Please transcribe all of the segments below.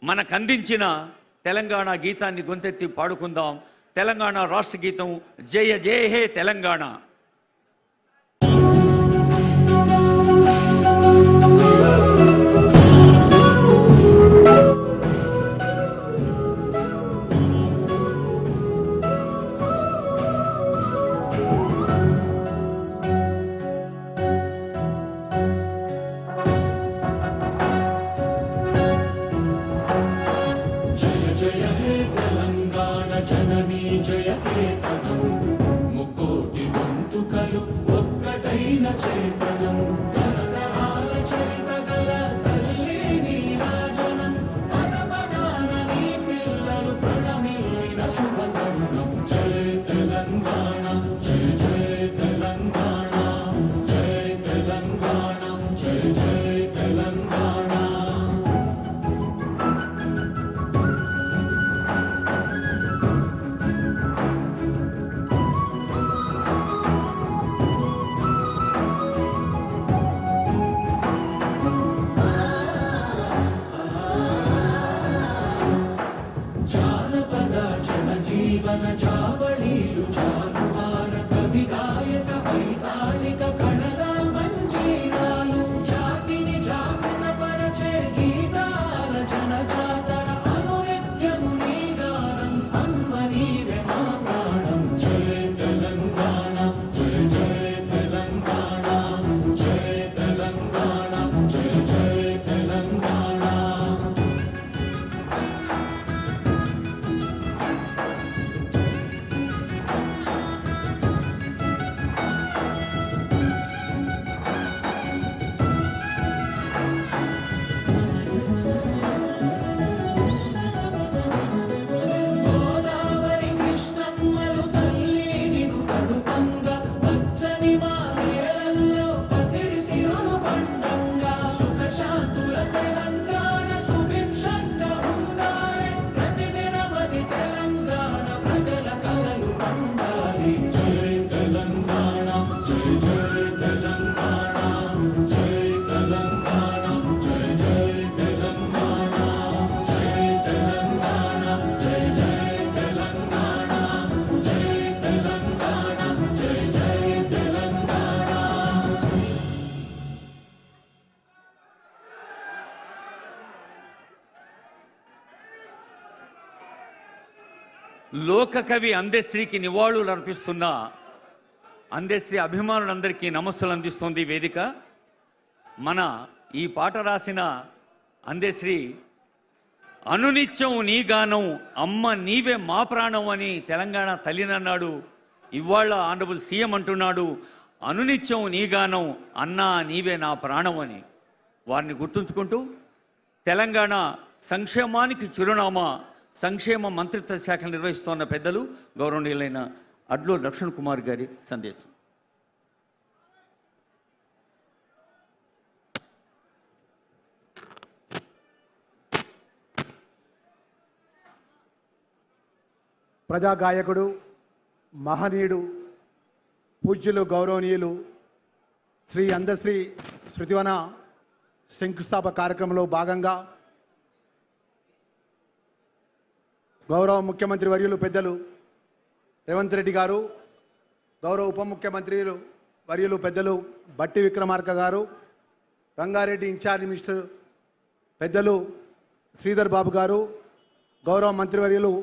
మనకు అందించిన తెలంగాణ గీతాన్ని గొంతెత్తి పాడుకుందాం. తెలంగాణ రాష్ట్ర గీతం జయ జయ హే తెలంగాణ. లోకకవి అందెశ్రీకి నివాళులు అర్పిస్తున్న అందెశ్రీ అభిమానులందరికీ నమస్సులు అందిస్తోంది వేదిక. మన ఈ పాట రాసిన అందెశ్రీ అనునిత్యం నీ గానం అమ్మ నీవే మా ప్రాణం అని తెలంగాణ తల్లినన్నాడు. ఇవాళ ఆనరబుల్ సీఎం అంటున్నాడు అనునిత్యం నీ గానం అన్నా నీవే నా ప్రాణం అని. వారిని గుర్తుంచుకుంటూ తెలంగాణ సంక్షేమానికి చిరునామా సంక్షేమ మంత్రిత్వ శాఖ నిర్వహిస్తున్న పెద్దలు గౌరవనీయులైన అడ్లూరి లక్ష్మణ్ కుమార్ గారి సందేశం. ప్రజాగాయకుడు, మహనీయుడు, పూజ్యులు, గౌరవనీయులు శ్రీ అందశ్రీ శృతివన శంకుస్థాపన కార్యక్రమంలో భాగంగా గౌరవ ముఖ్యమంత్రి వర్యులు పెద్దలు రేవంత్ రెడ్డి గారు, గౌరవ ఉప ముఖ్యమంత్రి వర్యులు పెద్దలు బట్టి విక్రమార్క గారు, రంగారెడ్డి ఇన్ఛార్జ్ మినిస్టర్ పెద్దలు శ్రీధర్ బాబు గారు, గౌరవ మంత్రివర్యులు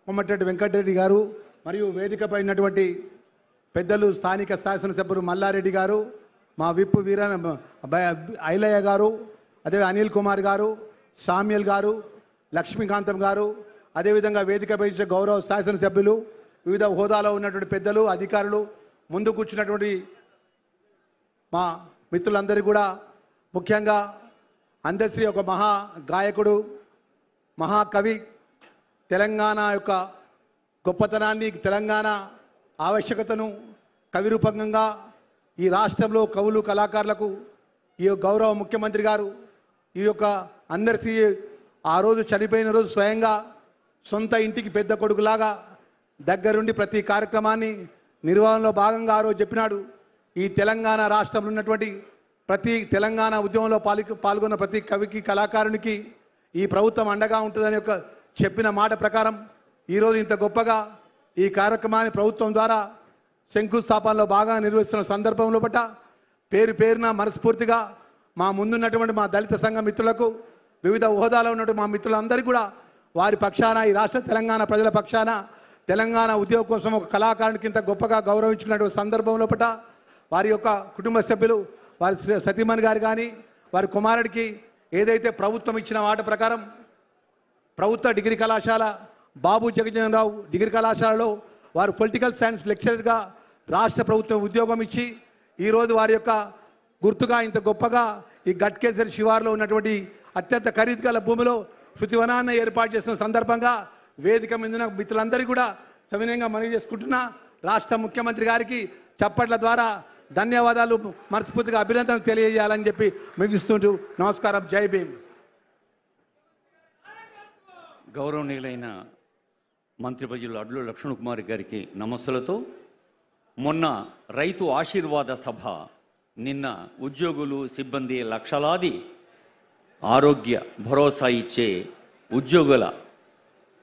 కోమటిరెడ్డి వెంకటరెడ్డి గారు, మరియు వేదికపై ఉన్నటువంటి పెద్దలు స్థానిక శాసనసభ్యులు మల్లారెడ్డి గారు, మా విప్ ఐలయ్య గారు, అదే అనిల్ కుమార్ గారు, సామ్యల్ గారు, లక్ష్మీకాంతం గారు, అదేవిధంగా వేదికపై గౌరవ శాసనసభ్యులు, వివిధ హోదాలో ఉన్నటువంటి పెద్దలు, అధికారులు, ముందు కూర్చున్నటువంటి మా మిత్రులందరికీ కూడా, ముఖ్యంగా అందశ్రీ ఒక మహా గాయకుడు, మహాకవి, తెలంగాణ యొక్క గొప్పతనాన్ని, తెలంగాణ ఆవశ్యకతను కవి రూపంగా ఈ రాష్ట్రంలో కవులు కళాకారులకు ఈ గౌరవ ముఖ్యమంత్రి గారు ఈ యొక్క అందశ్రీ ఆ రోజు చనిపోయిన రోజు స్వయంగా సొంత ఇంటికి పెద్ద కొడుకులాగా దగ్గరుండి ప్రతి కార్యక్రమాన్ని నిర్వహణలో భాగంగా ఆ రోజు చెప్పినాడు. ఈ తెలంగాణ రాష్ట్రంలో ఉన్నటువంటి ప్రతి తెలంగాణ ఉద్యమంలో పాల్గొన్న ప్రతి కవికి, కళాకారునికి ఈ ప్రభుత్వం అండగా ఉంటుందని ఒక చెప్పిన మాట ప్రకారం ఈరోజు ఇంత గొప్పగా ఈ కార్యక్రమాన్ని ప్రభుత్వం ద్వారా శంకుస్థాపనలో బాగా నిర్వహిస్తున్న సందర్భంలో పట్ల పేరున మనస్ఫూర్తిగా మా ముందున్నటువంటి మా దళిత సంఘ మిత్రులకు వివిధ హోదాలో ఉన్నటువంటి మా మిత్రులందరికీ కూడా వారి పక్షాన ఈ రాష్ట్ర తెలంగాణ ప్రజల పక్షాన తెలంగాణ ఉద్యోగం కోసం ఒక కళాకారునికి ఇంత గొప్పగా గౌరవించుకున్నటువంటి సందర్భంలో పట్ల వారి యొక్క కుటుంబ సభ్యులు వారి సతీమణి గారు కానీ వారి కుమారుడికి ఏదైతే ప్రభుత్వం ఇచ్చిన మాట ప్రకారం ప్రభుత్వ డిగ్రీ కళాశాల బాబు జగజ్జనరావు డిగ్రీ కళాశాలలో వారు పొలిటికల్ సైన్స్ లెక్చరర్గా రాష్ట్ర ప్రభుత్వం ఉద్యోగం ఇచ్చి ఈరోజు వారి యొక్క గుర్తుగా ఇంత గొప్పగా ఈ గట్కేసరి శివార్లో ఉన్నటువంటి అత్యంత ఖరీదు గల భూమిలో శృతివనాన్ని ఏర్పాటు చేస్తున్న సందర్భంగా వేదిక మీద మిత్రులందరికీ కూడా సవినయంగా మనవి చేసుకుంటున్నా. రాష్ట్ర ముఖ్యమంత్రి గారికి చప్పట్ల ద్వారా ధన్యవాదాలు మనస్ఫూర్తిగా అభినందనలు తెలియజేయాలని చెప్పి ముగిస్తుంటూ నమస్కారం. జై భీమ్. గౌరవనీయులైన మంత్రివర్యులు అడ్లు లక్ష్మణ్ కుమార్ గారికి నమస్సులతో మొన్న రైతు ఆశీర్వాద సభ, నిన్న ఉద్యోగులు సిబ్బంది లక్షలాది ఆరోగ్య భరోసా ఇచ్చే ఉద్యోగుల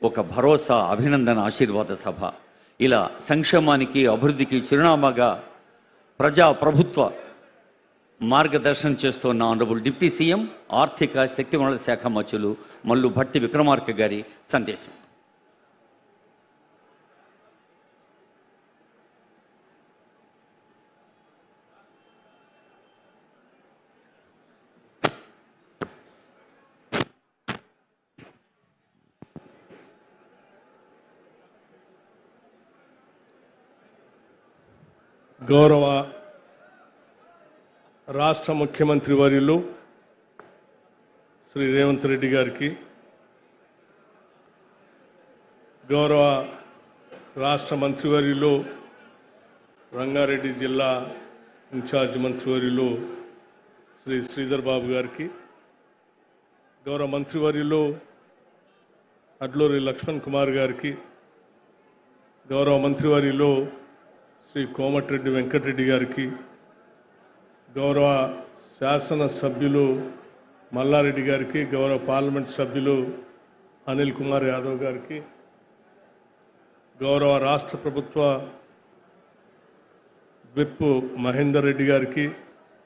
ఒక భరోసా అభినందన ఆశీర్వాద సభ, ఇలా సంక్షేమానికి అభివృద్ధికి చిరునామాగా ప్రభుత్వ మార్గదర్శనం చేస్తున్న ఆనరబుల్ డిప్యూటీ సీఎం ఆర్థిక శక్తి వనరుల శాఖ మంత్రులు మల్లు భట్టి విక్రమార్క గారి సందేశం. గౌరవ రాష్ట్ర ముఖ్యమంత్రి వర్యులు శ్రీ రేవంత్ రెడ్డి గారికి, గౌరవ రాష్ట్ర మంత్రివర్యులు రంగారెడ్డి జిల్లా ఇన్ఛార్జ్ మంత్రివర్యులు శ్రీ శ్రీధర్ బాబు గారికి, గౌరవ మంత్రివర్యులు అడ్లూరి లక్ష్మణ్ కుమార్ గారికి, గౌరవ మంత్రివర్యులు శ్రీ కోమటిరెడ్డి వెంకటరెడ్డి గారికి, గౌరవ శాసన సభ్యులు మల్లారెడ్డి గారికి, గౌరవ పార్లమెంట్ సభ్యులు అనిల్ కుమార్ యాదవ్ గారికి, గౌరవ రాష్ట్ర ప్రభుత్వ విప్ మహేందర్ రెడ్డి గారికి,